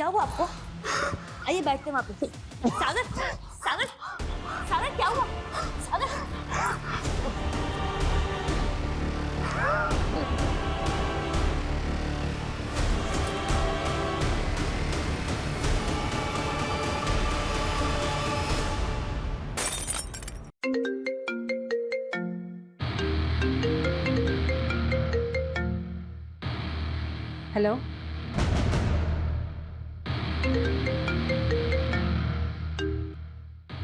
क्या हुआ आपको? आइए बैठते हैं वहां पे। सागर, सागर, सागर क्या हुआ? सागर। हेलो,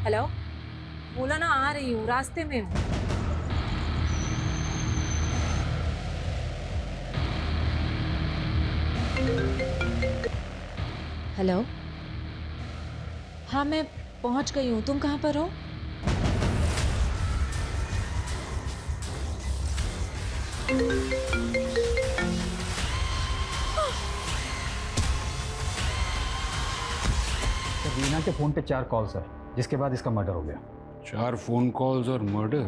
हेलो, बोला ना आ रही हूँ, रास्ते में हूँ। हेलो, हाँ मैं पहुंच गई हूँ, तुम कहाँ पर हो? रीना के फोन पे 4 कॉल्स है, जिसके बाद इसका मर्डर हो गया। 4 फोन कॉल्स और मर्डर।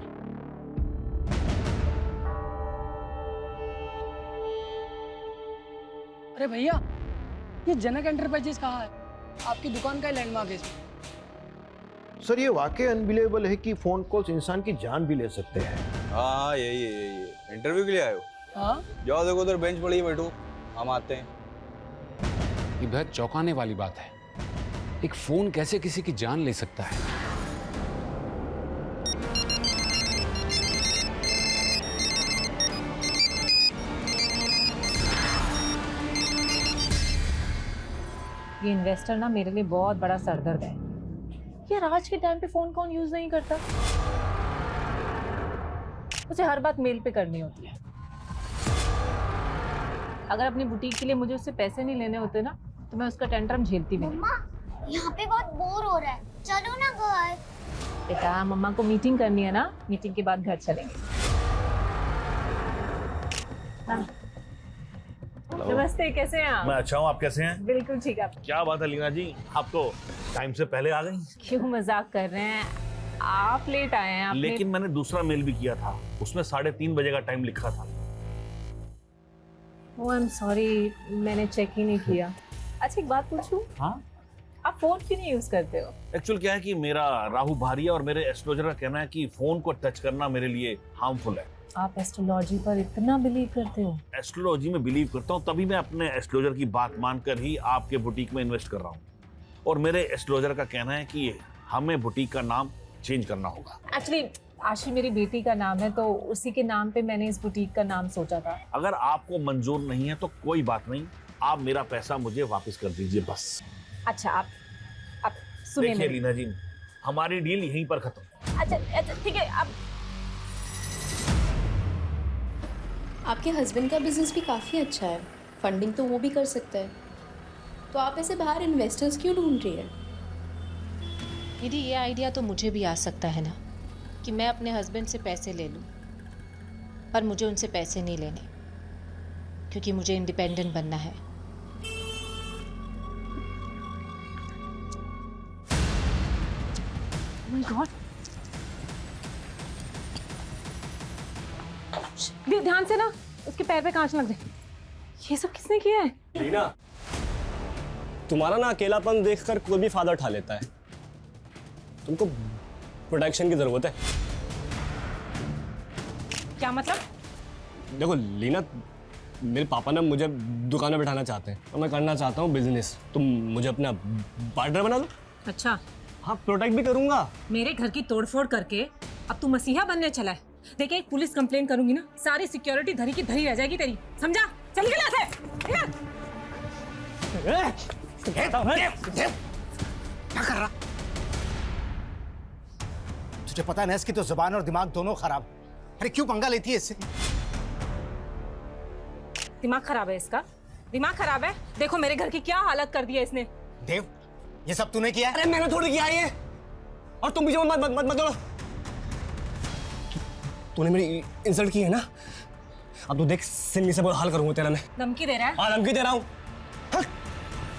अरे भैया, ये जनक एंटरप्राइजेस कहाँ है? आपकी दुकान का ही लैंडमार्क है इसमें। सर ये वाकई अनबिलीवेबल है कि फोन कॉल्स इंसान की जान भी ले सकते हैं। हाँ यही है। इंटरव्यू के लिए आए हो? हाँ, जाओ देखो उधर बेंच पड़ी है, बैठो, हम आते हैं। ये बेहद चौंकाने वाली बात है। एक फोन कैसे किसी की जान ले सकता है? ये इन्वेस्टर ना मेरे लिए बहुत बड़ा सरदर्द है। यार आज के टाइम पे फोन कौन यूज नहीं करता? उसे हर बात मेल पे करनी होती है। अगर अपनी बुटीक के लिए मुझे उससे पैसे नहीं लेने होते ना, तो मैं उसका टेंट्रम झेलती भी नहीं। मम्मा, यहाँ पे बहुत बोर हो रहा है, चलो ना घर। बेटा मम्मा को मीटिंग करनी है ना, मीटिंग के बाद घर चलेंगे। हाँ। नमस्ते, कैसे हैं आप? मैं अच्छा हूँ, आप कैसे हैं? बिल्कुल ठीक है। क्या बात है लीना जी, आप तो टाइम से पहले आ गई। क्यों मजाक कर रहे हैं? आप लेट आए हैं। लेकिन मैंने दूसरा मेल भी किया था, उसमें 3:30 बजे का टाइम लिखा था। ओह आई एम सॉरी, मैंने चेक ही नहीं किया। अच्छा एक बात पूछूं? हाँ, आप फोन क्यों नहीं यूज करते हो? एक्चुअल क्या है कि मेरा राहु भारी है और मेरे एस्ट्रोलॉजर का कहना है कि फोन को टच करना मेरे लिए हार्मफुल है। आप एस्ट्रोलॉजी पर इतना बिलीव करते हो? एस्ट्रोलॉजी में बिलीव करता हूँ, तभी मैं अपने एस्ट्रोलॉजर की बात मानकर ही आपके बुटीक में इन्वेस्ट कर रहा हूँ। और मेरे एस्ट्रोलॉजर का कहना है कि हमें बुटीक का नाम चेंज करना होगा। एक्चुअली आशी मेरी बेटी का नाम है, तो उसी के नाम पे मैंने इस बुटीक का नाम सोचा था। अगर आपको मंजूर नहीं है तो कोई बात नहीं, आप मेरा पैसा मुझे वापस कर दीजिए बस। अच्छा आप सुनिए देखिए मेरी। लीना जी, हमारी डील यहीं पर खत्म। अच्छा ठीक है। आप आपके हस्बैंड का बिजनेस भी काफ़ी अच्छा है, फंडिंग तो वो भी कर सकता है, तो आप ऐसे बाहर इन्वेस्टर्स क्यों ढूंढ रही है? दीदी ये आइडिया तो मुझे भी आ सकता है ना, कि मैं अपने हस्बैंड से पैसे ले लूं, पर मुझे उनसे पैसे नहीं लेने, क्योंकि मुझे इंडिपेंडेंट बनना है। Oh my God! ध्यान से ना, उसके पैर पे कांच लग जाए। ये सब किसने किया है? लीना, तुम्हारा ना अकेलापन देखकर कोई भी फायदा उठा लेता है। तुमको प्रोटेक्शन की जरूरत है। क्या मतलब? देखो लीना, मेरे पापा ना मुझे दुकान में बैठाना चाहते हैं और मैं करना चाहता हूँ बिजनेस। तुम मुझे अपना पार्टनर बना दो। अच्छा, हाँ, प्रोटेक्ट भी करूंगा। मेरे घर की तोड़फोड़ करके अब तू मसीहा बनने चला है। देखिए एक पुलिस कंप्लेन करूंगी ना, सारी सिक्योरिटी धरी की धरी रह जाएगी तेरी, समझा? चल निकल यहाँ से। क्या कर रहा? तुझे पता है ना इसकी तो जुबान और दिमाग दोनों खराब। अरे क्यों पंगा लेती है इससे? दिमाग खराब है इसका, दिमाग खराब है। देखो मेरे घर की क्या हालत कर दी है इसने। देव, ये सब तूने किया? अरे मैंने थोड़ी किया ये, और तुम भी मत मत मत मत दौड़ो। तूने मेरी इंसल्ट की है ना, अब तो देख सिन्नी से हाल करूंगा तेरा मैं। धमकी दे रहा है? हाँ धमकी दे रहा हूँ।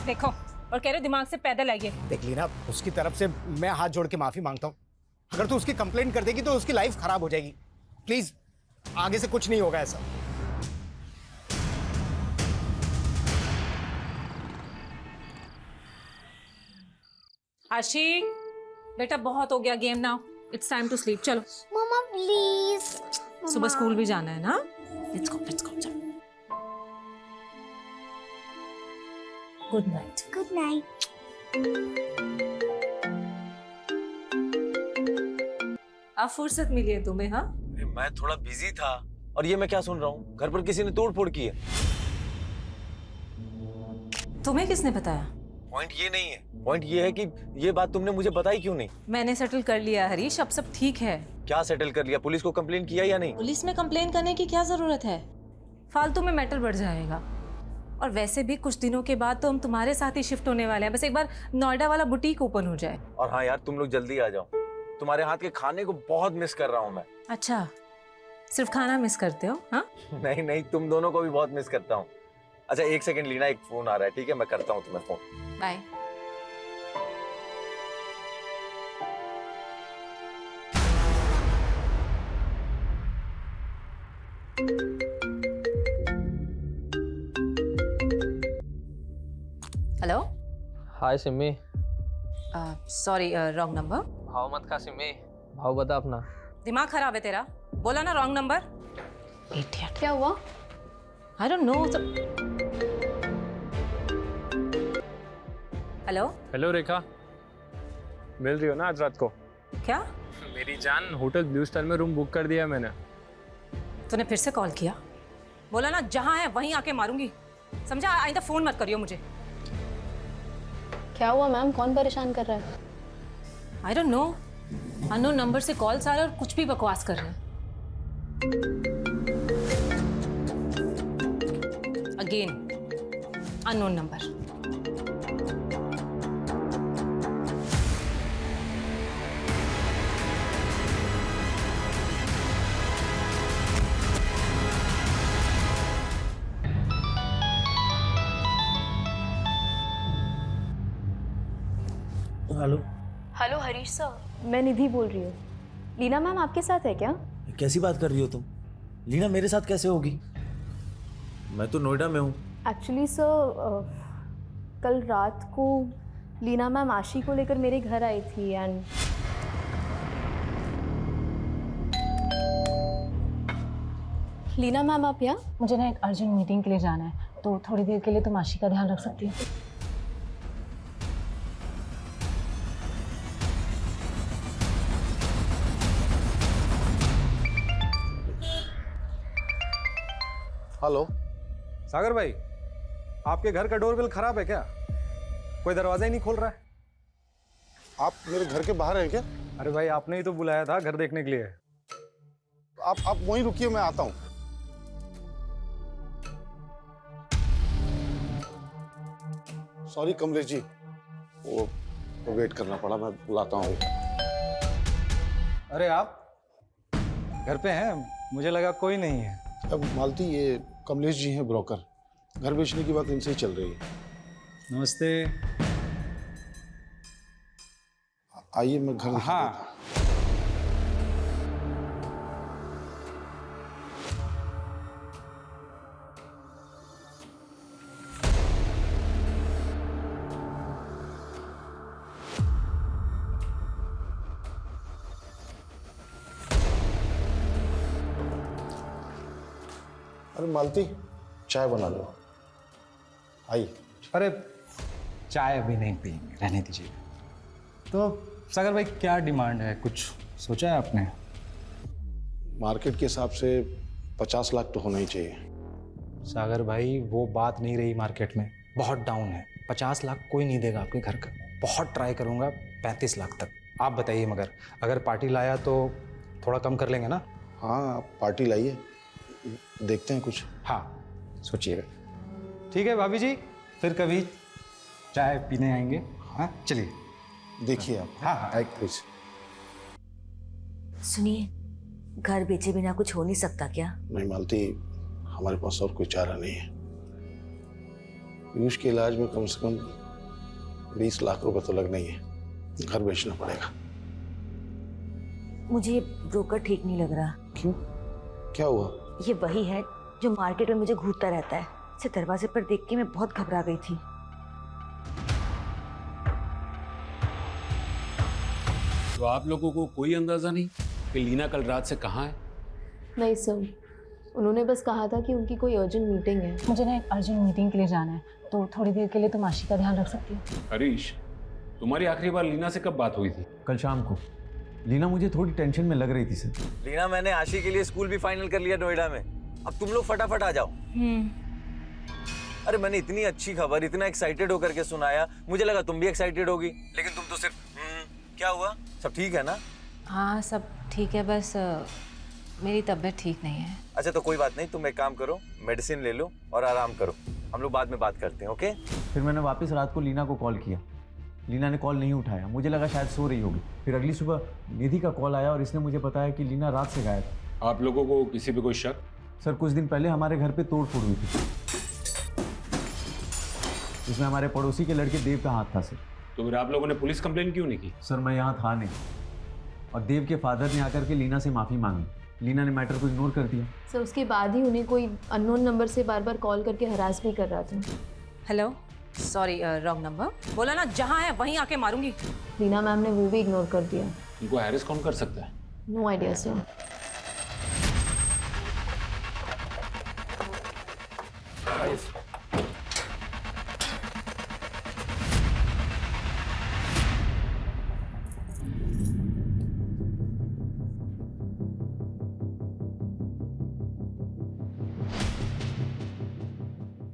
देखो, और कह रहे दिमाग से पैदल आइए। देख लीना, उसकी तरफ से मैं हाथ जोड़ के माफी मांगता हूँ। अगर तू उसकी कंप्लेंट कर देगी तो उसकी लाइफ खराब हो जाएगी। प्लीज आगे से कुछ नहीं होगा ऐसा। आशी बेटा बहुत हो गया game now, it's time to sleep. चलो मम्मा प्लीज। सुबह स्कूल भी जाना है ना। लेट्स गो चलो। Good night. Good night. अब फुर्सत मिली है तुम्हें? हाँ मैं थोड़ा बिजी था। और ये मैं क्या सुन रहा हूँ, घर पर किसी ने तोड़ फोड़ की है। तुम्हें किसने बताया? पॉइंट ये नहीं है, पॉइंट ये है कि ये बात तुमने मुझे बताई क्यों नहीं? मैंने सेटल कर लिया हरीश, अब सब ठीक है। क्या सेटल कर लिया? पुलिस को कंप्लेन किया या नहीं? पुलिस में कंप्लेन करने की क्या जरूरत है? फालतू में मैटर बढ़ जाएगा। और वैसे भी कुछ दिनों के बाद तो हम तुम्हारे साथ ही शिफ्ट होने वाले हैं। बस एक बार नोएडा वाला बुटीक ओपन हो जाए। और हाँ यार, तुम लोग जल्दी आ जाओ, तुम्हारे हाथ के खाने को बहुत मिस कर रहा हूँ मैं। अच्छा, सिर्फ खाना मिस करते हो? हाँ नहीं नहीं, तुम दोनों को भी बहुत मिस करता हूँ। अच्छा एक सेकंड लीना, एक फोन आ रहा है, ठीक है मैं करता हूँ तुम्हें phone. Bye. Hello. Hi Simmi. Sorry, wrong number. भाव मत खा सिम्मी, भाव बता अपना। दिमाग खराब है तेरा? बोला ना रॉन्ग नंबर। इडियट। क्या हुआ? I don't know. Hello. Hello Rekha, मिल रही हो ना आज रात को? क्या? मेरी जान, होटल ब्लू स्टार में रूम बुक कर दिया मैंने। तूने फिर से कॉल किया? बोला ना जहां है वहीं आके मारूंगी, समझा? आइंदा फोन मत करियो मुझे। क्या हुआ मैम, कौन परेशान कर रहा है? आई डोंट नो, अननोन नंबर से कॉल्स आ रहे और कुछ भी बकवास कर रहे हैं। Again unknown number. Hello. Hello Harish sir, मैं निधि बोल रही हूँ। लीना मैम आपके साथ है क्या? कैसी बात कर रही हो तुम? लीना मेरे साथ कैसे होगी? मैं तो नोएडा में हूँ। एक्चुअली सर, कल रात को लीना मैम आशी को लेकर मेरे घर आई थी एंड लीना मैम आप यहाँ? मुझे ना एक अर्जेंट मीटिंग के लिए जाना है, तो थोड़ी देर के लिए तुम आशी का ध्यान रख सकती हो? हेलो सागर भाई, आपके घर का डोरबेल खराब है क्या? कोई दरवाजा ही नहीं खोल रहा है। आप मेरे घर के बाहर हैं क्या? अरे भाई, आपने ही तो बुलाया था घर देखने के लिए। आप वहीं रुकिए, मैं आता हूँ। सॉरी कमलेश जी, वो वेट करना पड़ा, मैं बुलाता हूँ। अरे आप घर पे हैं? मुझे लगा कोई नहीं है। अब मालती, ये कमलेश जी हैं ब्रोकर, घर बेचने की बात इनसे ही चल रही है। नमस्ते। आइए मैं घर दिखा हाँ। देता हूं। अरे मालती, चाय बना लो। आइए। अरे चाय अभी नहीं पियेंगे, रहने दीजिए। तो सागर भाई, क्या डिमांड है? कुछ सोचा है आपने? मार्केट के हिसाब से 50 लाख तो होना ही चाहिए। सागर भाई, वो बात नहीं रही। मार्केट में बहुत डाउन है। 50 लाख कोई नहीं देगा आपके घर का। बहुत ट्राई करूंगा 35 लाख तक। आप बताइए, मगर अगर पार्टी लाया तो थोड़ा कम कर लेंगे ना? हाँ, आप पार्टी लाइए, देखते हैं कुछ। हाँ, सोचिएगा। ठीक है भाभी जी, फिर कभी चाय पीने आएंगे। हाँ चलिए, देखिए आप। हाँ हाँ, प्लीज। सुनिए, घर बेचे बिना कुछ हो नहीं सकता क्या? नहीं मालती, हमारे पास और कोई चारा नहीं है। पीयूष के इलाज में कम से कम 20 लाख रुपए तो लगना ही है। घर बेचना पड़ेगा। मुझे ये ब्रोकर ठीक नहीं लग रहा। क्यों, क्या हुआ? ये वही है जो मार्केट में मुझे घूरता रहता है। इसे दरवाजे पर देख के मैं बहुत घबरा गई थी। तो आप लोगों को कोई अंदाजा नहीं कि लीना कल रात से कहाँ है? नहीं सर, उन्होंने बस कहा था कि उनकी कोई अर्जेंट मीटिंग है। मुझे ना एक अर्जेंट मीटिंग के लिए जाना है, तो थोड़ी देर के लिए तुम आशी का ध्यान रख सकती हो। हरीश, तुम्हारी आखिरी बार लीना से कब बात हुई थी? कल शाम को। लीना मुझे थोड़ी टेंशन में लग रही थी सर। लीना, मैंने आशी के लिए स्कूल भी फाइनल कर लिया नोएडा में। अब तुम लोग फटाफट आ जाओ। अरे मैंने इतनी अच्छी खबर इतना एक्साइटेड होकर के सुनाया, मुझे लगा तुम भी एक्साइटेड होगी, लेकिन तुम तो सिर्फ क्या हुआ? सब ठीक है ना? हाँ सब ठीक है, बस मेरी तबीयत ठीक नहीं है। अच्छा तो कोई बात नहीं, तुम एक काम करो, मेडिसिन ले लो और आराम करो। हम लोग बाद में बात करते हैं, ओके? फिर मैंने वापस रात को लीना को कॉल किया। लीना ने कॉल नहीं उठाया, मुझे लगा शायद सो रही होगी। फिर अगली सुबह निधि का कॉल आया और इसने मुझे बताया कि लीना रात से गायब है। आप लोगों को किसी पे कोई शक? सर कुछ दिन पहले हमारे घर पे तोड़ फोड़ हुई थी, इसमें हमारे पड़ोसी के लड़के देव का हाथ था सर। तो फिर आप लोगों ने पुलिस कंप्लेन क्यों नहीं की? सर मैं यहाँ था नहीं, और देव के फादर ने आकर के लीना से माफ़ी मांगी। लीना ने मैटर को इग्नोर कर दिया। सर उसके बाद ही उन्हें कोई अननोन नंबर से बार बार कॉल करके हरास भी कर रहा था। Hello, sorry wrong number. बोला ना जहाँ है वहीं आके मारूंगी। लीना मैम ने वो भी इग्नोर कर दिया। इनको हैरेस कौन कर सकता है? No idea sir.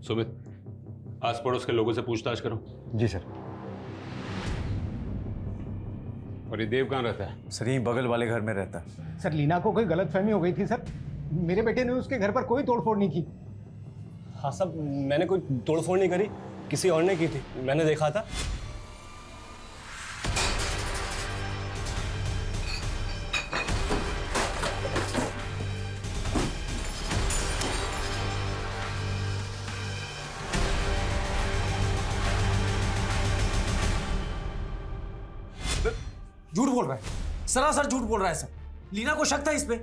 सुमित, आस पड़ोस के लोगों से पूछताछ करो। जी सर। और ये देव कहाँ रहता है? सर यही बगल वाले घर में रहता है। सर लीना को कोई गलतफहमी हो गई थी सर, मेरे बेटे ने उसके घर पर कोई तोड़फोड़ नहीं की। हाँ साहब, मैंने कोई तोड़फोड़ नहीं करी, किसी और ने की थी, मैंने देखा था। झूठ बोल रहा है, सरासर झूठ बोल रहा है सर। लीना को शक था इस पे।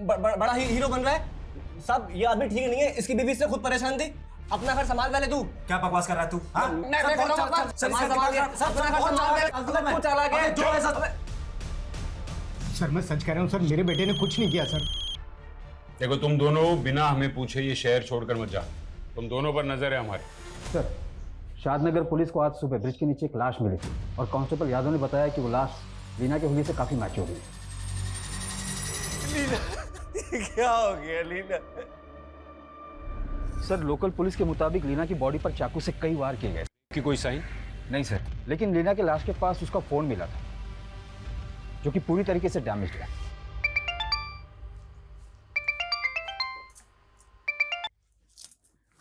बड़ा हीरो बन रहा है साहब। ये आदमी ठीक नहीं है, इसकी बीवी से खुद परेशान थी। अपना घर संभाल पहले तू। क्या बकवास कर रहा है तू? सर मैं सच कह रहा हूँ सर, मेरे बेटे ने कुछ नहीं किया सर। देखो तुम दोनों बिना हमें पूछे ये शहर छोड़कर मत जाओ, तुम दोनों पर नजर है हमारी। सर शादनगर पुलिस को आज सुबह ब्रिज के नीचे एक लाश मिली थी और कांस्टेबल यादव ने बताया कि वो लाश लीना के हुलिये से काफी मैच हो गई। क्या हो गया लीना? सर लोकल पुलिस के मुताबिक लीना की बॉडी पर चाकू से कई वार किए गए। कि कोई साइन? नहीं सर, लेकिन लीना के लाश के पास उसका फोन मिला था जो कि पूरी तरीके से डैमेज है।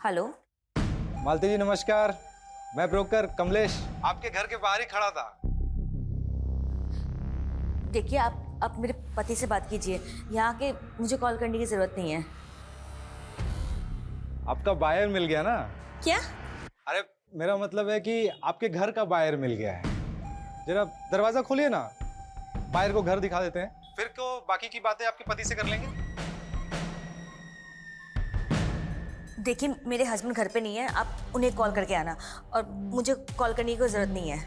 हेलो मालती जी नमस्कार, मैं ब्रोकर कमलेश आपके घर के बाहर ही खड़ा था। देखिए आप मेरे पति से बात कीजिए, यहाँ के मुझे कॉल करने की जरूरत नहीं है। आपका बायर मिल गया ना? क्या? अरे मेरा मतलब है कि आपके घर का बायर मिल गया है। जरा दरवाजा खोलिए ना, बायर को घर दिखा देते हैं, फिर तो बाकी की बातें आपके पति से कर लेंगे। देखिए मेरे हस्बैंड घर पे नहीं है, आप उन्हें कॉल करके आना, और मुझे कॉल करने की कोई जरूरत नहीं है।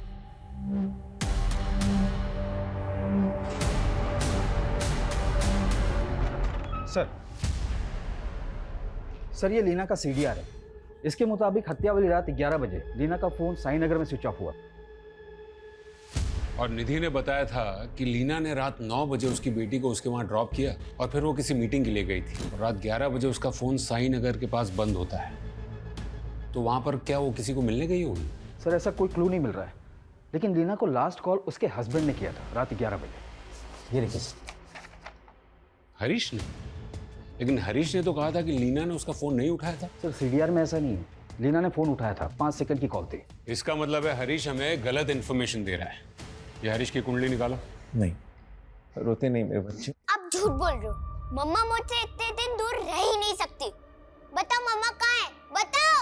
सर ये लीना का सीडीआर है। इसके मुताबिक हत्या वाली रात 11 बजे लीना का फोन साई नगर में स्विच ऑफ हुआ। और निधि ने बताया था कि लीना ने रात 9 बजे उसकी बेटी को उसके वहां ड्रॉप किया और फिर वो किसी मीटिंग के लिए गई थी और रात 11 बजे उसका फोन साई नगर के पास बंद होता है। तो वहां पर क्या वो किसी को मिलने गई होगी? सर ऐसा कोई क्लू नहीं मिल रहा है, लेकिन लीना को लास्ट कॉल उसके हस्बैंड ने किया था रात 11 बजे। ये देखिए। हरीश ने? लेकिन हरीश ने तो कहा था कि लीना ने उसका फोन नहीं उठाया था। सर सीडीआर में ऐसा नहीं है, लीना ने फोन उठाया था, 5 सेकंड की कॉल थी। इसका मतलब है हरीश हमें गलत इन्फॉर्मेशन दे रहा है। ये हरीश की कुंडली निकालो। नहीं, रोते नहीं मेरे बच्चे। आप झूठ बोल रहे हो, मम्मा मुझसे इतने दिन दूर रह ही नहीं सकती। बताओ मम्मा कहाँ है, बताओ।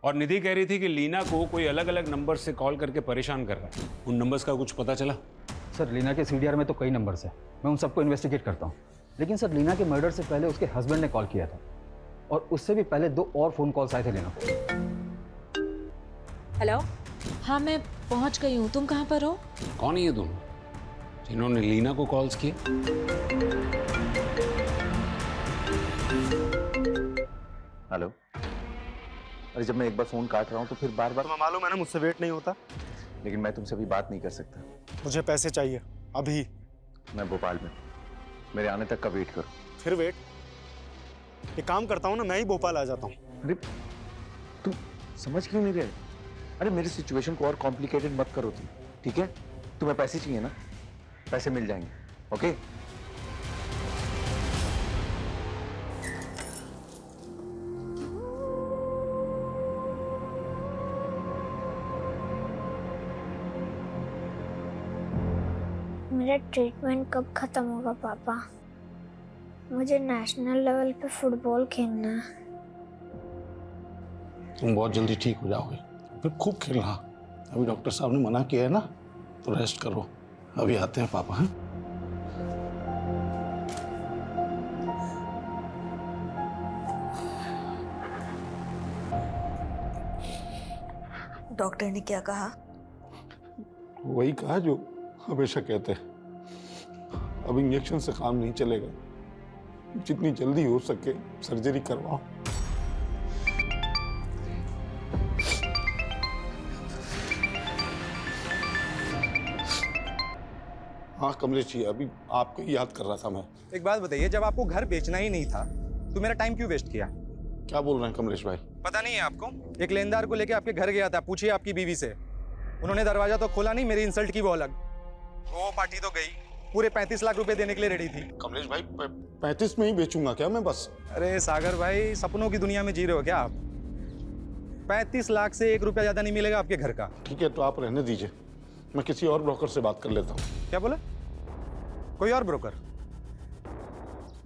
और निधि कह रही थी कि लीना को कोई अलग अलग नंबर से कॉल करके परेशान कर रहा है। उन नंबर्स का कुछ पता चला? सर लीना के सीडीआर में तो कई नंबर्स हैं, मैं उन सबको इन्वेस्टिगेट करता हूँ। लेकिन सर लीना के मर्डर से पहले उसके हस्बैंड ने कॉल किया था और उससे भी पहले 2 और फोन कॉल्स आए थे लीना को। हेलो। हाँ मैं पहुंच गई हूँ, तुम कहाँ पर हो? कौन है ये दोनों जिन्होंने लीना को कॉल्स किए? हेलो। अरे जब मैं एक बार फोन काट रहा हूँ तो फिर बार बार। तुम्हें मालूम है ना मुझसे वेट नहीं होता। लेकिन मैं तुमसे अभी बात नहीं कर सकता। मुझे पैसे चाहिए अभी। मैं भोपाल में, मेरे आने तक का वेट करो। फिर वेट? एक काम करता हूँ ना, मैं ही भोपाल आ जाता हूँ। अरे तुम समझ क्यों नहीं रहे? अरे मेरी सिचुएशन को और कॉम्प्लिकेटेड मत करो तुम, ठीक है? तुम्हें पैसे चाहिए ना, पैसे मिल जाएंगे, ओके? मेरा ट्रीटमेंट कब खत्म होगा पापा? मुझे नेशनल लेवल पे फुटबॉल खेलना है। तुम बहुत जल्दी ठीक हो जाओगे, फिर खूब खेलना। अभी डॉक्टर साहब ने मना किया है ना, तो रेस्ट करो। अभी आते हैं पापा। हैं? डॉक्टर ने क्या कहा? वही कहा जो हमेशा कहते हैं, अब इंजेक्शन से काम नहीं चलेगा, जितनी जल्दी हो सके सर्जरी करवाओ। हाँ कमलेश जी, अभी आपको ही याद कर रहा था मैं। एक बात बताइए, जब आपको घर बेचना ही नहीं था तो मेरा टाइम क्यों वेस्ट किया? क्या बोल रहे हैं कमलेश भाई? पता नहीं है आपको? एक लेनदार को लेके आपके घर गया था, पूछिए आपकी बीवी से। उन्होंने दरवाजा तो खोला नहीं, मेरी इंसल्ट की वो अलग। वो पार्टी तो गई, पूरे 35 लाख रुपए देने के लिए रेडी थी। कमलेश भाई 35 में ही बेचूंगा क्या मैं बस? अरे सागर भाई, सपनों की दुनिया में जी रहे हो क्या आप? 35 लाख से 1 रुपया ज्यादा नहीं मिलेगा आपके घर का। ठीक है, तो आप रहने दीजिए, मैं किसी और ब्रोकर से बात कर लेता हूँ। क्या बोला? कोई और ब्रोकर?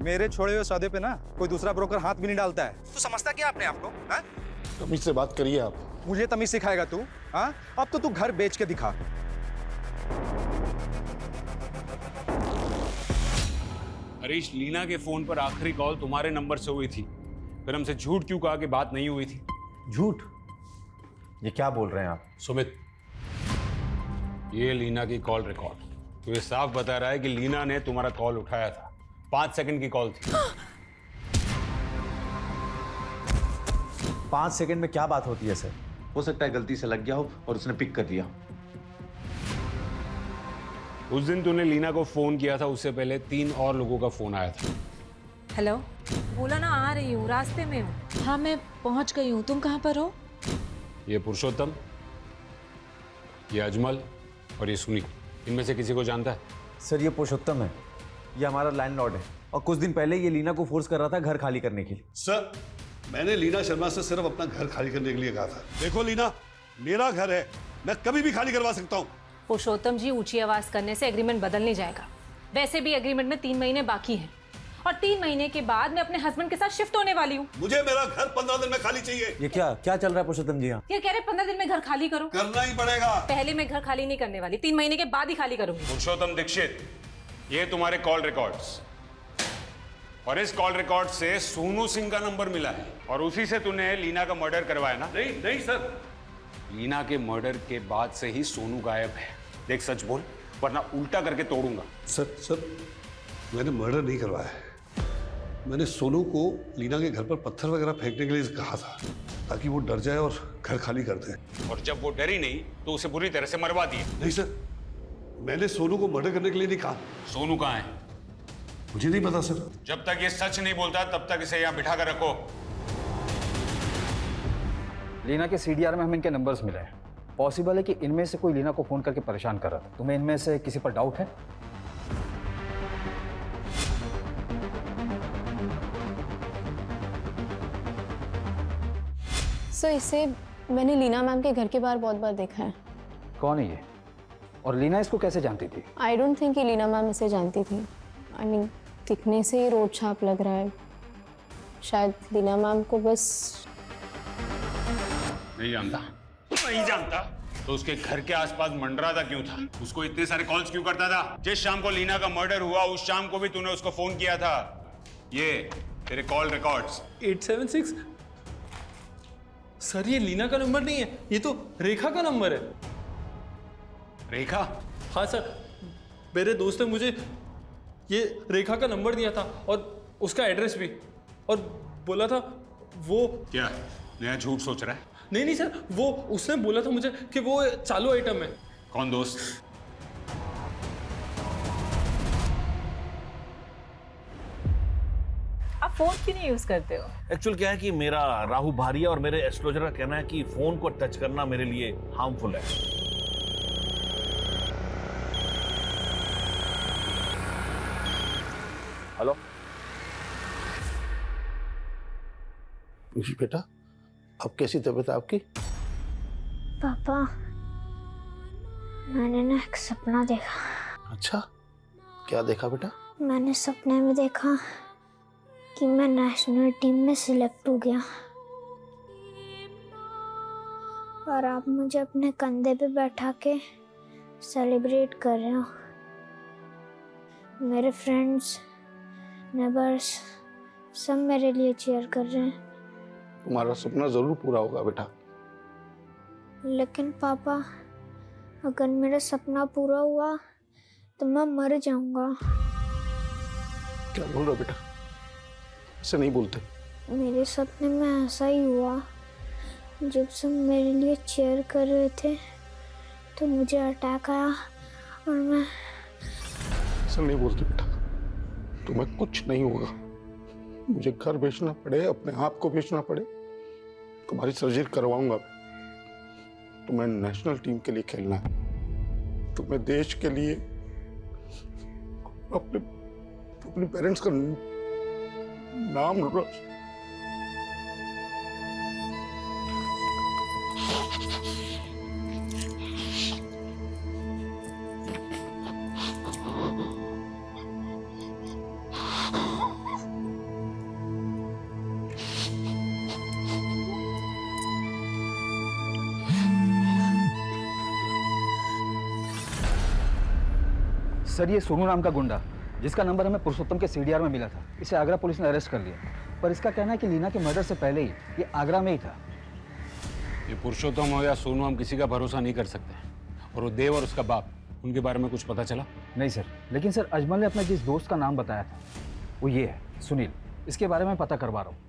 मेरे छोड़े हुए सौदे पे ना कोई दूसरा ब्रोकर हाथ भी नहीं डालता है। तू समझता क्या अपने आप को? तमीज से बात करिए आप। मुझे तमीज सिखाएगा तू? हाँ, अब तो तू घर बेच के दिखा। हरीश, लीना के फोन पर आखिरी कॉल तुम्हारे नंबर से हुई थी, फिर हमसे झूठ क्यों कहा कि बात नहीं हुई थी? झूठ? ये क्या बोल रहे हैं आप? सुमित, ये लीना की कॉल रिकॉर्ड तो ये साफ बता रहा है कि लीना ने तुम्हारा कॉल उठाया था। 5 सेकंड की कॉल थी। 5 सेकंड में क्या बात होती है सर? हो सकता है गलती से लग गया हो और उसने पिक कर लिया। उस दिन तूने लीना को फोन किया था, उससे पहले 3 और लोगों का फोन आया था। हेलो। बोला ना आ रही हूँ, रास्ते में हूँ। हाँ मैं पहुंच गई हूँ, तुम कहाँ पर हो? ये पुरुषोत्तम, ये अजमल और ये सुनील, इनमें से किसी को जानता है? सर ये पुरुषोत्तम है, ये हमारा लैंडलॉर्ड है और कुछ दिन पहले ये लीना को फोर्स कर रहा था घर खाली करने के लिए। सर मैंने लीना शर्मा से सिर्फ अपना घर खाली करने के लिए कहा था। देखो लीना, मेरा घर है, मैं कभी भी खाली करवा सकता हूँ। पुरुषोत्तम जी, ऊंची आवाज करने से एग्रीमेंट बदल नहीं जाएगा। वैसे भी एग्रीमेंट में 3 महीने बाकी हैं और 3 महीने के बाद मैं अपने हस्बैंड के साथ शिफ्ट होने वाली हूँ। मुझे मेरा घर 15 दिन में खाली चाहिए। ये क्या चल रहा है पुरुषोत्तम जी? यहाँ ये कह रहे 15 दिन में घर खाली करो। करना ही पड़ेगा। पहले मैं घर खाली नहीं करने वाली, 3 महीने के बाद ही खाली करूंगी। पुरुषोत्तम दीक्षित, ये तुम्हारे कॉल रिकॉर्ड्स, और इस कॉल रिकॉर्ड से सोनू सिंह का नंबर मिला है और उसी से तूने लीना का मर्डर करवाया ना? नहीं सर, लीना के मर्डर के बाद से ही सोनू गायब है। देख सच बोल, वरना उल्टा करके तोड़ूंगा। सर मैंने मर्डर नहीं करवाया है। मैंने सोनू को लीना के घर पर पत्थर वगैरह फेंकने के लिए कहा था ताकि वो डर जाए और घर खाली कर दे। और जब वो डरी नहीं तो उसे बुरी तरह से मरवा दिया। नहीं सर, मैंने सोनू को मर्डर करने के लिए नहीं कहा। सोनू कहाँ है? मुझे नहीं पता सर। जब तक ये सच नहीं बोलता तब तक इसे यहाँ बिठा कर रखो। लीना के सीडीआर में हमें इनके नंबर्स मिले हैं। पॉसिबल है कि इनमें से कोई लीना को फोन करके परेशान कर रहा था। तुम्हें इनमें से किसी पर डाउट है? सर इसे मैंने लीना मैम के घर के बाहर बहुत बार देखा है। कौन है ये? और लीना इसको कैसे जानती थी? आई डोंट थिंक कि लीना मैम इसे जानती थी। आई मीन दिखने से ही रोड छाप लग रहा है। शायद लीना मैम को बस नहीं जानता तो उसके घर के आसपास मंडराता क्यों था? उसको इतने सारे कॉल्स क्यों करता था? जिस शाम को लीना का मर्डर हुआ उस शाम को भी तूने उसको फोन किया था। ये तेरे कॉल रिकॉर्ड्स। 876 सर ये लीना का नंबर नहीं है, ये तो रेखा का नंबर है। रेखा? हाँ सर, मेरे दोस्त ने मुझे ये रेखा का नंबर दिया था और उसका एड्रेस भी, और बोला था वो। क्या नया झूठ सोच रहा है? नहीं नहीं सर, वो उसने बोला था मुझे कि वो चालू आइटम है। कौन दोस्त? आप फोन क्यों नहीं यूज करते हो? एक्चुअल क्या है कि मेरा राहु भारिया और मेरे एस्ट्रोलजर का कहना है कि फोन को टच करना मेरे लिए हार्मफुल है। हेलो जी बेटा, अब कैसी तबीयत है आपकी? पापा, मैंने ना एक सपना देखा। अच्छा, क्या देखा बेटा? मैंने सपने में देखा कि मैं नेशनल टीम में सिलेक्ट हो गया और आप मुझे अपने कंधे पे बैठा के सेलिब्रेट कर रहे हो। मेरे फ्रेंड्स, नेबर्स सब मेरे लिए चीयर कर रहे हैं। तुम्हारा सपना जरूर पूरा होगा बेटा। लेकिन पापा, अगर मेरा सपना पूरा हुआ तो मैं मर जाऊंगा। क्या बोल रहे हो बेटा? ऐसे नहीं बोलते। मेरे सपने में ऐसा ही हुआ। जब सब मेरे लिए चीयर कर रहे थे तो मुझे अटैक आया और मैं। ऐसा नहीं बोलते बेटा, तुम्हें कुछ नहीं होगा। मुझे घर बेचना पड़े, अपने आप को बेचना पड़े, तुम्हारी सर्जरी करवाऊंगा। तुम्हें नेशनल टीम के लिए खेलना है, तुम्हें देश के लिए अपने पेरेंट्स का नाम सर, ये सोनू नाम का गुंडा जिसका नंबर हमें पुरुषोत्तम के सीडीआर में मिला था, इसे आगरा पुलिस ने अरेस्ट कर लिया। पर इसका कहना है कि लीना के मर्डर से पहले ही ये आगरा में ही था। ये पुरुषोत्तम हो या सोनू, हम किसी का भरोसा नहीं कर सकते। और वो देव और उसका बाप, उनके बारे में कुछ पता चला? नहीं सर, लेकिन सर अजमल ने अपने जिस दोस्त का नाम बताया था वो ये है, सुनील। इसके बारे में पता करवा रहा हूँ।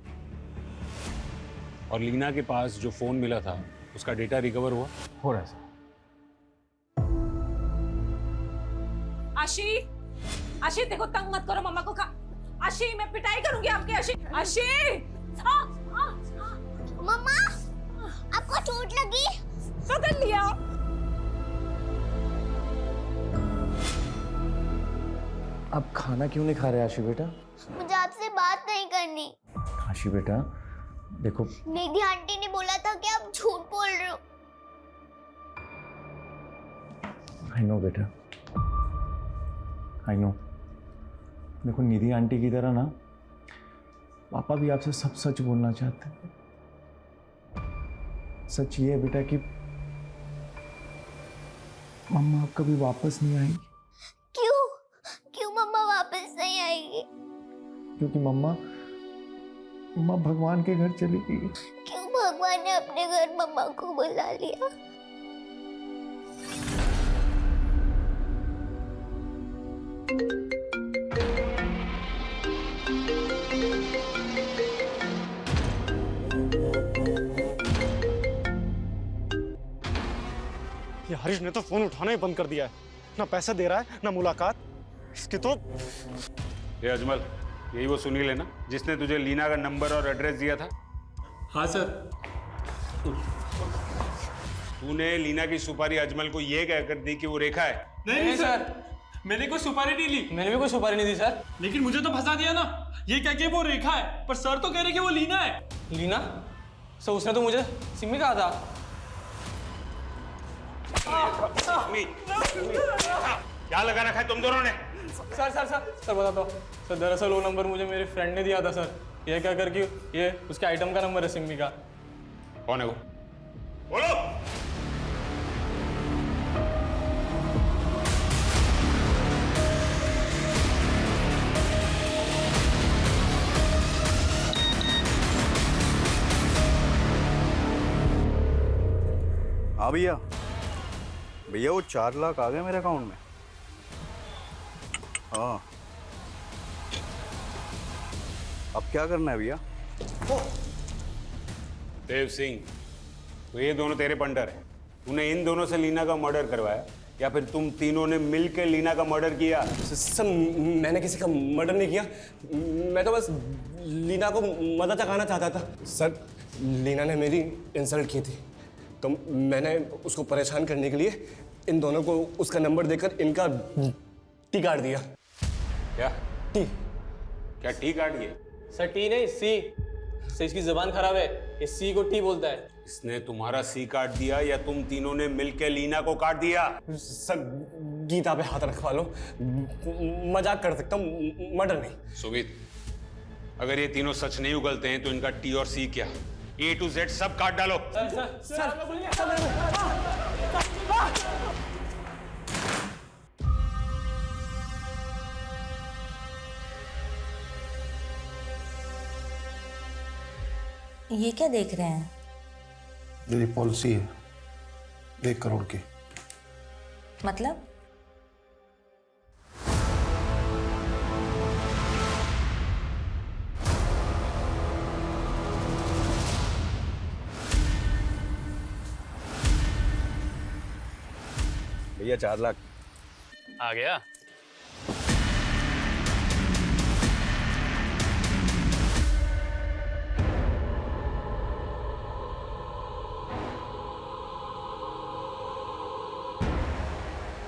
और लीना के पास जो फोन मिला था उसका डेटा रिकवर हुआ? हो रहा है सर। आशी, आशी देखो, तंग मत करो मम्मा को। आशी, मैं पिटाई करूंगी आपकी। आशी, आशी। मम्मा, आपको चोट लगी? पकड़ लिया। अब खाना क्यों नहीं खा रहे आशी बेटा? मुझे आपसे बात नहीं करनी। आशी बेटा देखो, निधि आंटी ने बोला था कि आप झूठ बोल रहे हो। आई नो बेटा, आई नो। देखो, निधि आंटी की तरह ना पापा भी आपसे सब सच बोलना चाहते हैं। सच ये है बेटा कि मम्मा अब कभी वापस नहीं आएगी। क्यों मम्मा वापस नहीं आएगी? क्योंकि मम्मा भगवान के घर चली गई। क्यों भगवान ने अपने घर मम्मा को बुला लिया? ये हरीश ने तो फोन उठाना ही बंद कर दिया है। ना पैसा दे रहा है, ना मुलाकात। इसके तो। ये अजमल, यही वो सुनील है ना जिसने तुझे लीना का नंबर और एड्रेस दिया था? हाँ सर। तूने लीना की सुपारी अजमल को ये कहकर दी कि वो रेखा है? नहीं सर, मैंने कोई सुपारी नहीं ली। मैंने भी कोई सुपारी नहीं दी सर। लेकिन मुझे तो फंसा दिया ना, ये कह के वो रेखा है, पर सर तो कह रहे कि वो लीना है। लीना? सर उसने तो मुझे सिम्मी कहा था। क्या लगा रखा है तुम दोनों ने? सर सर सर सर बता दो सर, दरअसल वो नंबर मुझे मेरे फ्रेंड ने दिया था सर। ये क्या करके ये उसके आइटम का नंबर है सिम्मी का। कौन है वो? बोलो। हाँ भैया, भैया वो 4 लाख आ गए मेरे अकाउंट में। हाँ, अब क्या करना है भैया? देव सिंह, तो ये दोनों तेरे पंटर हैं। तूने इन दोनों से लीना का मर्डर करवाया या फिर तुम तीनों ने मिलकर लीना का मर्डर किया? सर, मैंने किसी का मर्डर नहीं किया। मैं तो बस लीना को मदद चखाना चाहता था। सर, लीना ने मेरी इंसल्ट की थी, तो मैंने उसको परेशान करने के लिए इन दोनों को उसका नंबर देकर इनका टी काट दिया। क्या टी? क्या टी काट दिया? सर टी नहीं, सी। सर इसकी जुबान खराब है, ये सी को टी बोलता है। इसने तुम्हारा सी काट दिया या तुम तीनों ने मिलकर लीना को काट दिया? सर, गीता पे हाथ रखवा लो, मजाक कर सकता हूँ, मर्डर नहीं। सुमित, अगर ये तीनों सच नहीं उगलते हैं तो इनका टी और सी क्या, A to Z सब काट डालो। ये क्या देख रहे हैं? मेरी पॉलिसी है 1 करोड़ की। मतलब? भैया 4 लाख आ गया।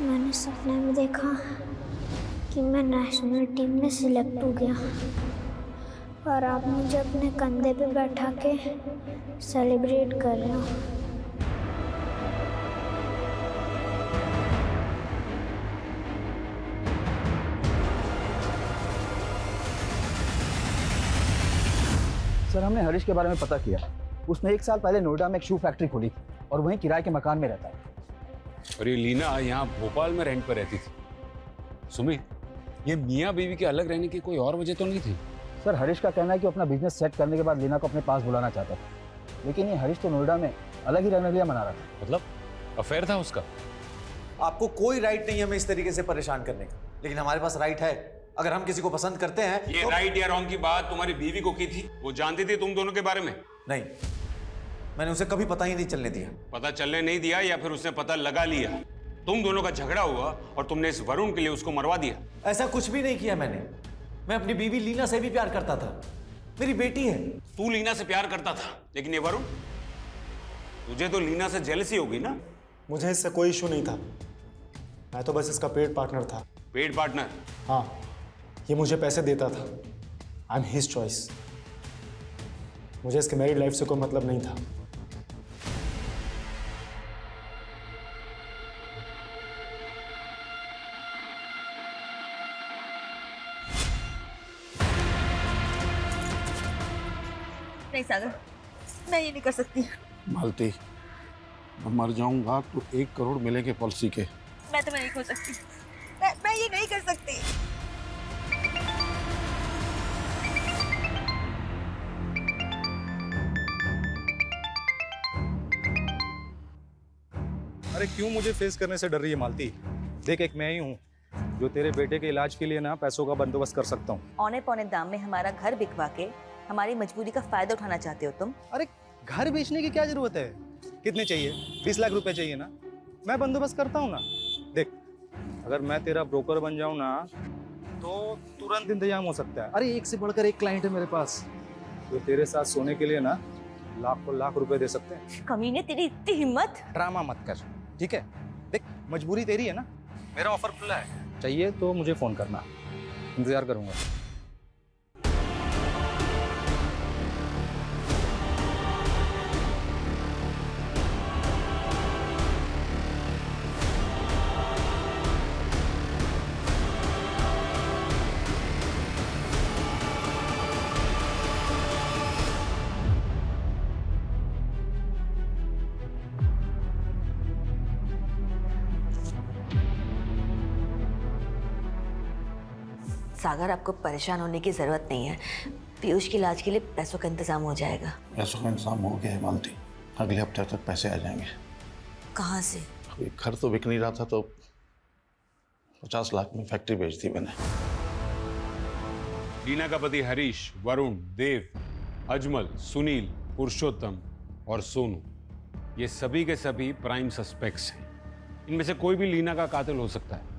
मैंने सपने में देखा कि मैं नेशनल टीम में सिलेक्ट हो गया और आप मुझे अपने कंधे पे बैठा के सेलिब्रेट कर रहे हो। सर, हमने हरीश के बारे में पता किया। उसने 1 साल पहले नोएडा में एक शू फैक्ट्री खोली थी और वहीं किराए के मकान में रहता है। और ये लीना यहाँ भोपाल में रेंट पर रहती थी। सुमित, ये मियाँ बीवी के अलग रहने की कोई और वजह तो नहीं थी? सर, हरीश का कहना है कि वो अपना बिजनेस सेट करने के बाद लीना को अपने पास बुलाना चाहता था, लेकिन ये हरीश तो नोएडा में अलग ही रहने के लिए मना रहा था। मतलब अफेयर था उसका? आपको कोई राइट नहीं हमें इस तरीके से परेशान करने का, लेकिन हमारे पास राइट है। अगर हम किसी को पसंद करते हैं ये तो... राइट या रॉन्ग की बात तुम्हारी बीवी को की थी? वो जानती थी तुम दोनों के बारे में? नहीं, मैंने उसे कभी पता ही नहीं चलने दिया। पता चलने नहीं दिया या फिर उसने पता लगा लिया? तुम दोनों का झगड़ा हुआ और तुमने इस वरुण के लिए उसको मरवा दिया? ऐसा कुछ भी नहीं किया मैंने। मैं अपनी बीवी लीना से भी प्यार करता था, मेरी बेटी है। तू लीना से प्यार करता था, लेकिन ये वरुण, तुझे तो लीना से जेलसी होगी ना? मुझे इससे कोई इशू नहीं था, मैं तो बस इसका पेड पार्टनर था। Paid partner? हाँ, ये मुझे पैसे देता था। I am his choice. मुझे इसके मैरिड लाइफ से कोई मतलब नहीं था। नहीं सागर, मैं ये नहीं कर सकती। मालती, मैं मर जाऊंगा तो 1 करोड़ मिलेंगे पॉलिसी के। मैं तुम्हें नहीं खो सकती। मैं ये नहीं कर सकती। अरे क्यों मुझे फेस करने से डर रही है मालती? देख, एक मैं ही हूँ जो तेरे बेटे के इलाज के लिए ना पैसों का बंदोबस्त कर सकता हूँ। औने पौने दाम में हमारा घर बिकवा के हमारी मजबूरी का फायदा उठाना चाहते हो तुम? अरे घर बेचने की क्या जरूरत है? कितने चाहिए? 20 लाख रुपए चाहिए ना? मैं बंदोबस्त करता हूँ ना। देख, अगर मैं तेरा ब्रोकर बन जाऊँ ना तो तुरंत इंतजाम हो सकता है। अरे एक से बढ़कर एक क्लाइंट है मेरे पास जो तेरे साथ सोने के लिए ना लाखों लाख रुपए दे सकते हैं। कमीने, तेरी इतनी हिम्मत! ड्रामा मत कर, ठीक है? देख, मजबूरी तेरी है ना, मेरा ऑफर खुला है। चाहिए तो मुझे फोन करना, इंतजार करूंगा। सागर, आपको परेशान होने की जरूरत नहीं है। पीयूष के इलाज के लिए पैसों का इंतजाम हो जाएगा। पैसों का इंतजाम हो गया है मालती, अगले हफ्ते तक पैसे आ जाएंगे। कहाँ से? अभी घर तो बिक नहीं रहा था तो 50 लाख में फैक्ट्री बेच दी मैंने। लीना का पति हरीश, वरुण, देव, अजमल, सुनील, पुरुषोत्तम और सोनू, ये सभी के सभी प्राइम सस्पेक्ट्स हैं। इनमें से कोई भी लीना का कातिल हो सकता है।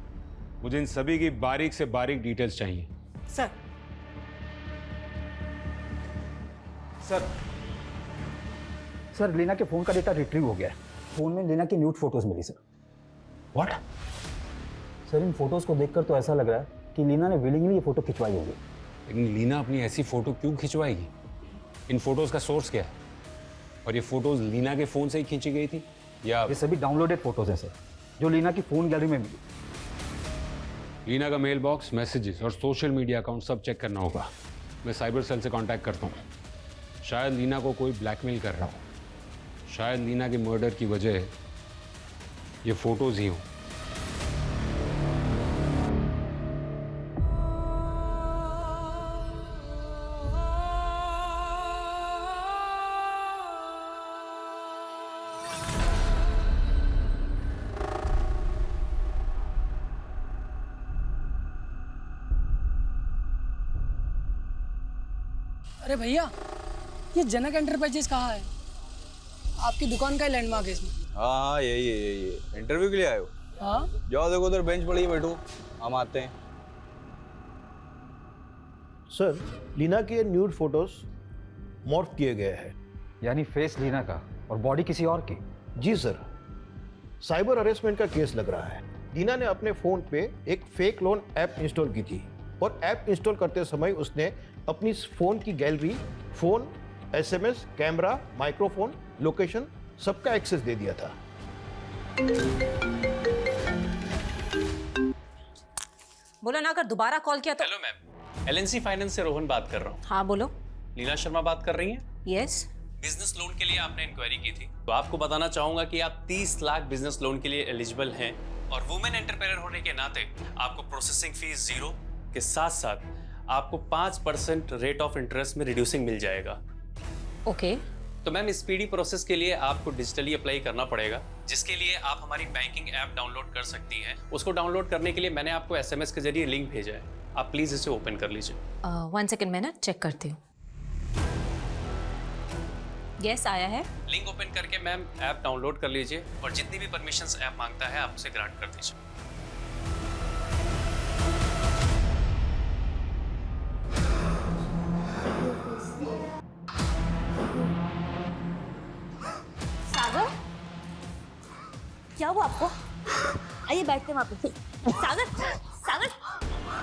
मुझे इन सभी की बारीक से बारीक डिटेल्स चाहिए। सर सर लीना के फ़ोन का डेटा रिट्रीव हो गया है। फ़ोन में लीना की न्यूड फोटोज़ मिली सर। व्हाट? सर इन फोटोज़ को देखकर तो ऐसा लग रहा है कि लीना ने विलिंगली ये फ़ोटो खिंचवाई होगी। लेकिन लीना अपनी ऐसी फोटो क्यों खिंचवाएगी? इन फोटोज का सोर्स क्या है? और ये फोटोज लीना के फोन से ही खींची गई थी या ये सभी डाउनलोडेड फोटोज़ हैं सर, जो लीना की फ़ोन गैलरी में मिली। लीना का मेल बॉक्स, मैसेजेस और सोशल मीडिया अकाउंट सब चेक करना होगा। मैं साइबर सेल से कांटेक्ट करता हूँ। शायद लीना को कोई ब्लैकमेल कर रहा हो। शायद लीना के मर्डर की वजह ये फोटोज ही हों। अरे भैया, ये जनक एंटरप्राइजेस कहाँ है? आपकी दुकान का ही लैंडमार्क है इसमें। हाँ यही है। इंटरव्यू के लिए आए हो? हाँ। जाओ देखो उधर बेंच पड़ी है, बैठो, हम आते हैं। सर, लीना के न्यूड फोटोज मॉर्फ किए गए हैं। यानी फेस लीना का और बॉडी किसी और की? जी सर, साइबर हरेसमेंट का केस लग रहा है। लीना ने अपने फोन पे एक फेक लोन ऐप इंस्टॉल की थी और ऐप इंस्टॉल करते समय उसने अपनी फोन की gallery, phone, SMS, camera, microphone, location सबका एक्सेस दे दिया था। बोलो ना, अगर दोबारा कॉल किया तो। हेलो मैम, एलएनसी फाइनेंस से रोहन बात कर रहा हूँ। हाँ बोलो। लीना शर्मा बात कर रही हैं? यस। बिजनेस लोन के लिए आपने इंक्वायरी की थी, तो आपको बताना चाहूंगा कि आप 30 लाख बिजनेस लोन के लिए एलिजिबल हैं और वुमेन एंटरप्रेन्योर होने के नाते आपको प्रोसेसिंग फीस 0 के साथ साथ आपको 5% रेट ऑफ इंटरेस्ट में रिड्यूसिंग मिल जाएगा। ओके। तो मैम स्पीडी प्रोसेस के लिए आपको डिजिटली अप्लाई करना पड़ेगा, जिसके लिए आप हमारी बैंकिंग ऐप डाउनलोड कर सकती हैं। उसको डाउनलोड करने के लिए मैंने आपको एसएमएस के जरिए लिंक भेजा है, आप प्लीज इसे ओपन कर लीजिए। 1 सेकेंड, मैं ना चेक करती हूँ। यस, आया है। लिंक ओपन करके मैम ऐप डाउनलोड कर लीजिए और जितनी भी परमिशंस ऐप मांगता है आप उसे ग्रांट कर दीजिए। सागर, क्या हुआ आपको? आइए बैठते हैं वहाँ पे। सागर, सागर,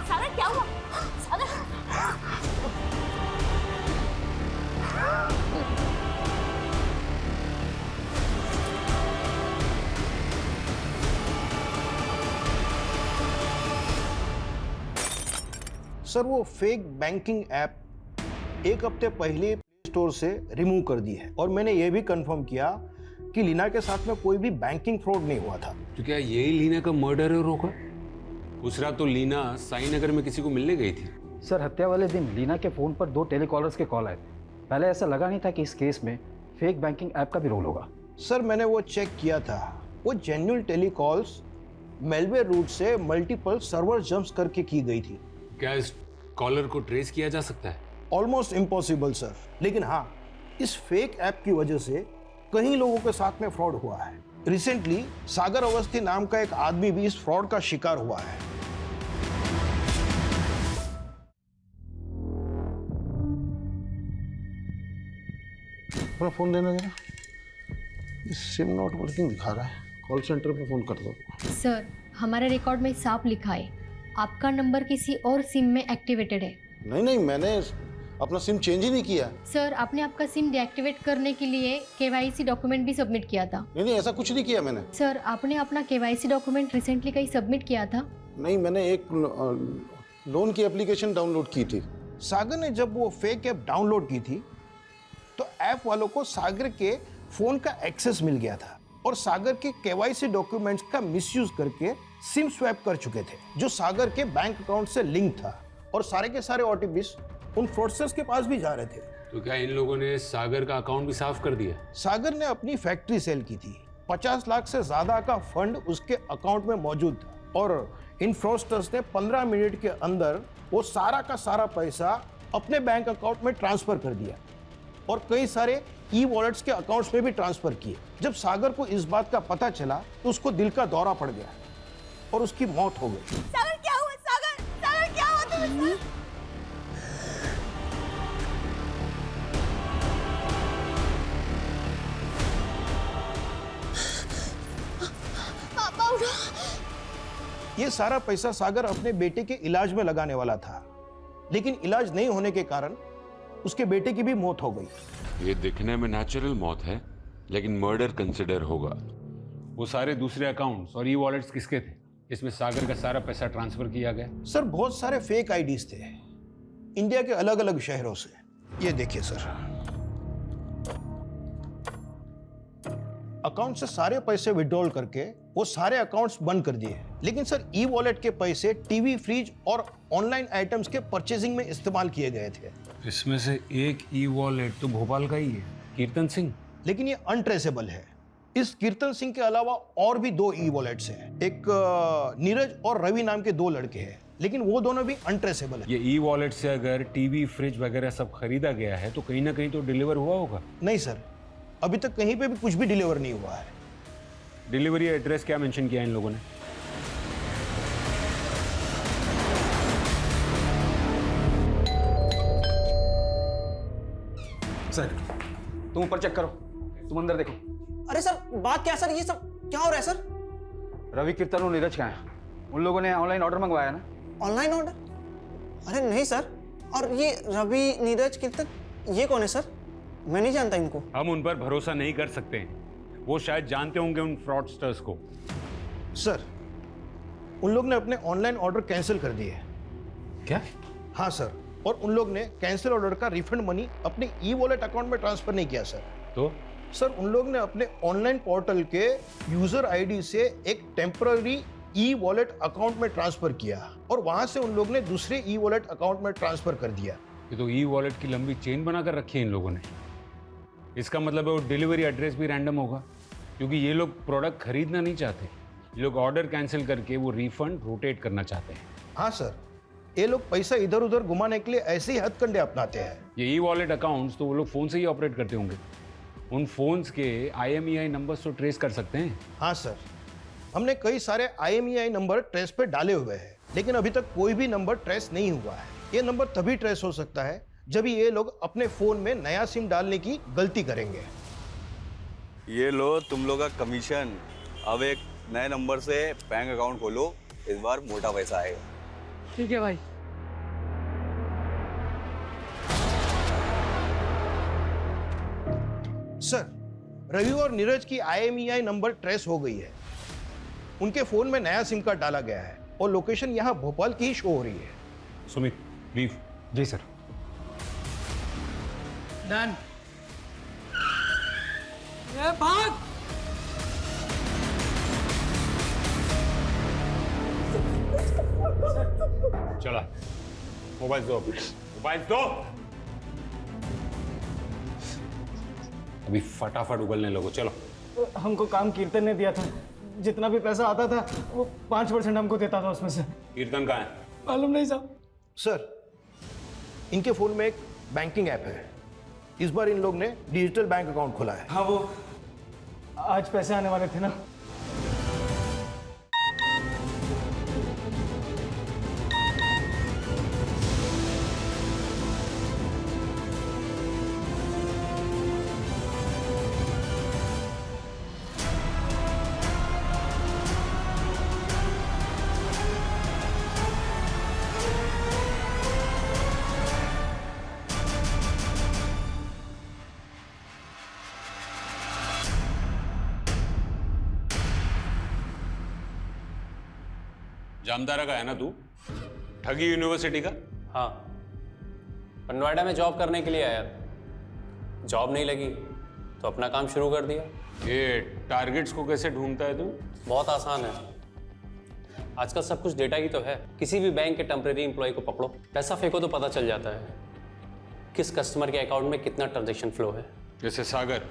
सागर क्या हुआ? सागर। सर, वो फेक बैंकिंग ऐप 1 हफ्ते पहले प्ले स्टोर से रिमूव कर दी है और मैंने ये भी कंफर्म किया कि लीना के साथ में कोई भी बैंकिंग फ्रॉड नहीं हुआ था। तो क्या यही लीना का मर्डर होगा? उस रात तो लीना साई नगर में किसी को मिलने गई थी। सर, हत्या वाले दिन लीना के फ़ोन पर 2 टेलीकॉलर्स के कॉल आए थे। पहले ऐसा लगा नहीं था कि इस केस में फेक बैंकिंग ऐप का भी रोल होगा। सर, मैंने वो चेक किया था। वो जेन्युइन टेलीकॉल्स मेलवेयर रूट से मल्टीपल सर्वर जंप्स करके की गई थी। क्या इस कॉलर को ट्रेस किया जा सकता है? ऑलमोस्ट इम्पॉसिबल सर, लेकिन हाँ, इस फेक ऐप की वजह से कई लोगों के साथ में फ्रॉड हुआ है। रिसेंटली सागर अवस्थी नाम का एक आदमी भी इस फ्रॉड का शिकार हुआ है। अपना फोन देना जरा। सिम नॉट वर्किंग दिखा रहा है, कॉल सेंटर पे फोन कर दो। सर, हमारे रिकॉर्ड में साफ लिखा है आपका नंबर किसी और सिम में एक्टिवेटेड है। नहीं, मैंने अपना सिम चेंज ही नहीं किया। सर, आपने आपका सिम डीएक्टिवेट करने के लिए केवाईसी डॉक्यूमेंट भी सबमिट किया था। नहीं, ऐसा कुछ नहीं किया मैंने। सर, आपने अपना केवाईसी डॉक्यूमेंट रिसेंटली कहीं सबमिट किया था? नहीं, मैंने एक लोन की एप्लीकेशन डाउनलोड की थी। सागर ने जब वो फेक ऐप डाउनलोड की थी तो ऐप वालों को सागर के फोन का एक्सेस मिल गया था और सागर के केवाईसी डॉक्यूमेंट्स का मिसयूज करके सिम स्वैप कर चुके थे, जो सागर के बैंक अकाउंट से लिंक था और सारे के सारे ओटीपीज उन फ्रॉडस्टर्स के पास भी जा रहे थे। तो क्या इन लोगों ने सागर का अकाउंट भी साफ कर दिया? सागर ने अपनी फैक्ट्री सेल की थी 50 लाख से ज्यादा का फंड उसके अकाउंट में मौजूद था और इन फ्रॉडस्टर्स ने 15 मिनट के अंदर वो सारा का सारा पैसा अपने बैंक अकाउंट में ट्रांसफर कर दिया और कई सारे ई वॉलेट्स के अकाउंट्स में भी ट्रांसफर किए। जब सागर को इस बात का पता चला तो उसको दिल का दौरा पड़ गया और उसकी मौत हो गई। सागर क्या हुआ? सागर सागर क्या हुआ तुम्हें? पापा उठो। ये सारा पैसा सागर अपने बेटे के इलाज में लगाने वाला था, लेकिन इलाज नहीं होने के कारण उसके बेटे की भी मौत हो गई। ये दिखने में नेचुरल मौत है, लेकिन मर्डर कंसिडर होगा। वो सारे दूसरे अकाउंट्स और ई वॉलेट्स किसके थे? इसमें सागर का सारा पैसा ट्रांसफर किया गया। सर बहुत सारे फेक आईडीज थे इंडिया के अलग अलग शहरों से। ये देखिए सर, अकाउंट से सारे पैसे विड्रॉल करके वो सारे अकाउंट्स बंद कर दिए, लेकिन सर ई वॉलेट के पैसे टीवी, फ्रिज और ऑनलाइन आइटम्स के परचेजिंग में इस्तेमाल किए गए थे। इसमें से एक ई वॉलेट तो भोपाल का ही है, कीर्तन सिंह। लेकिन ये अनट्रेसेबल है। इस कीर्तन सिंह के अलावा और भी 2 ई वॉलेट्स हैं। एक नीरज और रवि नाम के 2 लड़के हैं, लेकिन वो दोनों भी अनट्रेसेबल है। ये ई वॉलेट से अगर टीवी, फ्रिज वगैरह सब खरीदा गया है तो कहीं ना कहीं तो डिलीवर हुआ होगा। नहीं सर, अभी तक कहीं पे भी कुछ भी डिलीवर नहीं हुआ है। डिलीवरी एड्रेस क्या मेंशन किया इन लोगों ने? सर तुम ऊपर चेक करो, तुम अंदर देखो। अरे सर बात क्या सर, ये सब क्या हो रहा है सर? रवि, कीर्तन और नीरज कहाँ हैं? उन लोगों ने ऑनलाइन ऑर्डर मंगवाया ना? Online order? अरे नहीं सर। और ये रवि, नीरज, कीर्तन, ये कौन है सर? मैं नहीं जानता इनको। हम उन पर भरोसा नहीं कर सकते हैं। वो शायद जानते होंगे उन फ्रॉडस्टर्स को। सर उन लोग ने अपने ऑनलाइन ऑर्डर कैंसिल कर दिए। क्या? हाँ सर, और उन लोग ने कैंसिल ऑर्डर का रिफंड मनी अपने ई वॉलेट अकाउंट में ट्रांसफर नहीं किया सर। तो सर उन लोग ने अपने ऑनलाइन पोर्टल के यूजर आईडी से एक टेम्पररी ई वॉलेट अकाउंट में ट्रांसफर किया और वहां से उन लोग ने दूसरे ई वॉलेट अकाउंट में ट्रांसफर कर दिया। ये तो ई वॉलेट की लंबी चेन बनाकर रखी है इन लोगों ने। इसका मतलब है वो डिलीवरी एड्रेस भी रैंडम होगा, क्योंकि ये लोग प्रोडक्ट खरीदना नहीं चाहते। ये लोग ऑर्डर कैंसिल करके वो रिफंड रोटेट करना चाहते हैं। हाँ सर, ये लोग पैसा इधर उधर घुमाने के लिए ऐसे ही हथकंडे अपनाते हैं। ये ई वॉलेट अकाउंट्स तो वो लोग फ़ोन से ही ऑपरेट करते होंगे। उन फोन्स के IMEI नंबर्स तो ट्रेस कर सकते हैं। हाँ सर, हमने कई सारे IMEI नंबर ट्रेस पे डाले हुए हैं, लेकिन अभी तक कोई भी नंबर ट्रेस नहीं हुआ है। ये नंबर तभी ट्रेस हो सकता है जब ये लोग अपने फोन में नया सिम डालने की गलती करेंगे। ये लो तुम लोग का कमीशन। अब एक नए नंबर से बैंक अकाउंट खोलो, इस बार मोटा पैसा आएगा। ठीक है भाई। सर रवि और नीरज की IMEI नंबर ट्रेस हो गई है। उनके फोन में नया सिम कार्ड डाला गया है और लोकेशन यहाँ भोपाल की ही शो हो रही है। सुमित लीव। जी सर। डन। ये भाग। चला, मोबाइल दो, मोबाइल दो। अभी फटाफट उगलने लगो, चलो। हमको काम कीर्तन ने दिया था, जितना भी पैसा आता था वो 5% हमको देता था उसमें से। कीर्तन कहाँ है? मालूम नहीं साहब। सर इनके फोन में एक बैंकिंग ऐप है। इस बार इन लोग ने डिजिटल बैंक अकाउंट खोला है। हाँ, वो आज पैसे आने वाले थे ना। जामतारा का है ना तू? ठगी यूनिवर्सिटी का? हाँ, पर नोएडा में जॉब करने के लिए आया था। जॉब नहीं लगी तो अपना काम शुरू कर दिया। ये टारगेट्स को कैसे ढूंढता है तू? बहुत आसान है, आजकल सब कुछ डेटा ही तो है। किसी भी बैंक के टेम्परेरी एम्प्लॉय को पकड़ो, पैसा फेंको तो पता चल जाता है किस कस्टमर के अकाउंट में कितना ट्रांजैक्शन फ्लो है। जैसे सागर,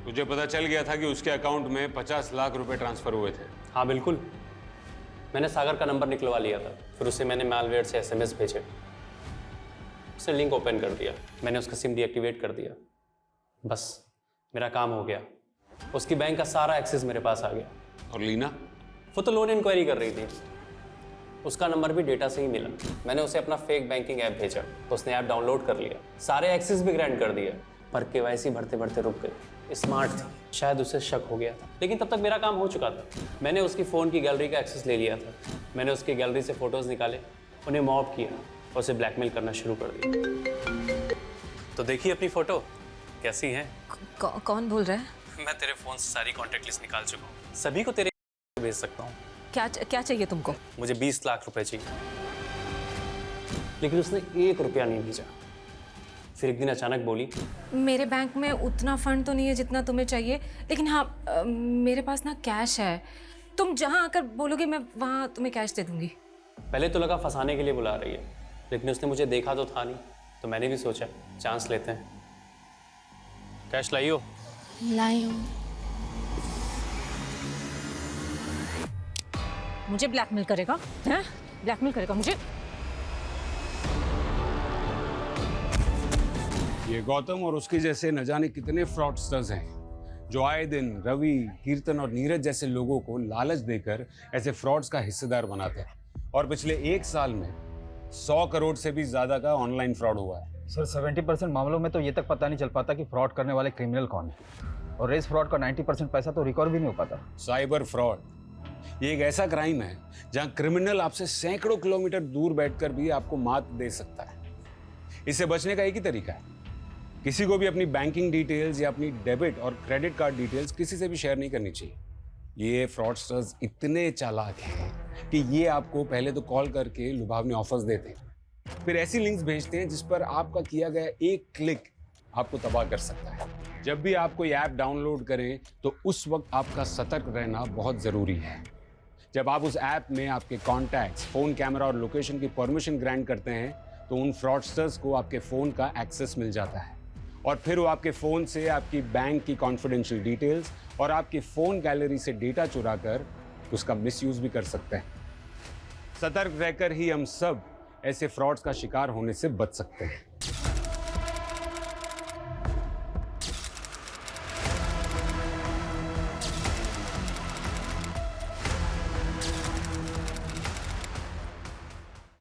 तुझे पता चल गया था कि उसके अकाउंट में 50 लाख रुपए ट्रांसफर हुए थे? हाँ बिल्कुल, मैंने सागर का नंबर निकलवा लिया था, फिर उसे मैंने मैलवेयर से SMS भेजे, उसने लिंक ओपन कर दिया, मैंने उसका सिम डीएक्टिवेट कर दिया, बस मेरा काम हो गया। उसकी बैंक का सारा एक्सेस मेरे पास आ गया। और लीना? वो तो लोन इंक्वायरी कर रही थी, उसका नंबर भी डेटा से ही मिला। मैंने उसे अपना फेक बैंकिंग ऐप भेजा तो उसने ऐप डाउनलोड कर लिया, सारे एक्सेस भी ग्रांट कर दिया, पर KYC भरते भरते रुक गई। स्मार्ट थी, शायद उसे शक हो गया था, लेकिन तब तक मेरा काम हो चुका था। मैंने उसकी फ़ोन की गैलरी का एक्सेस ले लिया था, मैंने उसकी गैलरी से फ़ोटोज़ निकाले, उन्हें मॉब किया और उसे ब्लैकमेल करना शुरू कर दिया। तो देखिए अपनी फ़ोटो कैसी है। कौन बोल रहा है? मैं तेरे फ़ोन से सारी कॉन्टैक्ट लिस्ट निकाल चुका हूँ, सभी को तेरे भेज सकता हूँ। क्या चाहिए तुमको? मुझे 20 लाख रुपए चाहिए, लेकिन उसने 1 रुपया नहीं भेजा। फिर एक दिन अचानक बोली, मेरे बैंक में उतना फंड तो नहीं है जितना तुम्हें चाहिए, लेकिन हाँ मेरे पास ना कैश है, तुम जहाँ आकर बोलोगे मैं वहाँ तुम्हें कैश दे दूंगी। पहले तो लगा फंसाने के लिए बुला रही है, लेकिन उसने मुझे देखा तो था नहीं, तो मैंने भी सोचा चांस लेते हैं। कैश लाइयो। लाई हूँ। मुझे ब्लैकमेल करेगा? हैं? ब्लैकमेल करेगा मुझे? ये गौतम और उसके जैसे न जाने कितने फ्रॉडस्टर्स हैं जो आए दिन रवि, कीर्तन और नीरज जैसे लोगों को लालच देकर ऐसे फ्रॉड्स का हिस्सेदार बनाते हैं। और पिछले 1 साल में 100 करोड़ से भी ज्यादा का ऑनलाइन फ्रॉड हुआ है। सर 70% मामलों में तो ये तक पता नहीं चल पाता कि फ्रॉड करने वाले क्रिमिनल कौन है, और रेस फ्रॉड का 90% पैसा तो रिकवर भी नहीं हो पाता। साइबर फ्रॉड ये एक ऐसा क्राइम है जहां क्रिमिनल आपसे सैकड़ों किलोमीटर दूर बैठकर भी आपको मात दे सकता है। इससे बचने का एक ही तरीका है, किसी को भी अपनी बैंकिंग डिटेल्स या अपनी डेबिट और क्रेडिट कार्ड डिटेल्स किसी से भी शेयर नहीं करनी चाहिए। ये फ्रॉडस्टर्स इतने चालाक हैं कि ये आपको पहले तो कॉल करके लुभावने ऑफर्स देते हैं, फिर ऐसी लिंक्स भेजते हैं जिस पर आपका किया गया एक क्लिक आपको तबाह कर सकता है। जब भी आप कोई ऐप डाउनलोड करें तो उस वक्त आपका सतर्क रहना बहुत ज़रूरी है। जब आप उस ऐप में आपके कॉन्टैक्ट्स, फ़ोन कैमरा और लोकेशन की परमिशन ग्रांट करते हैं तो उन फ्रॉडस्टर्स को आपके फ़ोन का एक्सेस मिल जाता है और फिर वो आपके फ़ोन से आपकी बैंक की कॉन्फिडेंशियल डिटेल्स और आपकी फ़ोन गैलरी से डेटा चुरा कर उसका मिसयूज़ भी कर सकते हैं। सतर्क रहकर ही हम सब ऐसे फ्रॉड्स का शिकार होने से बच सकते हैं।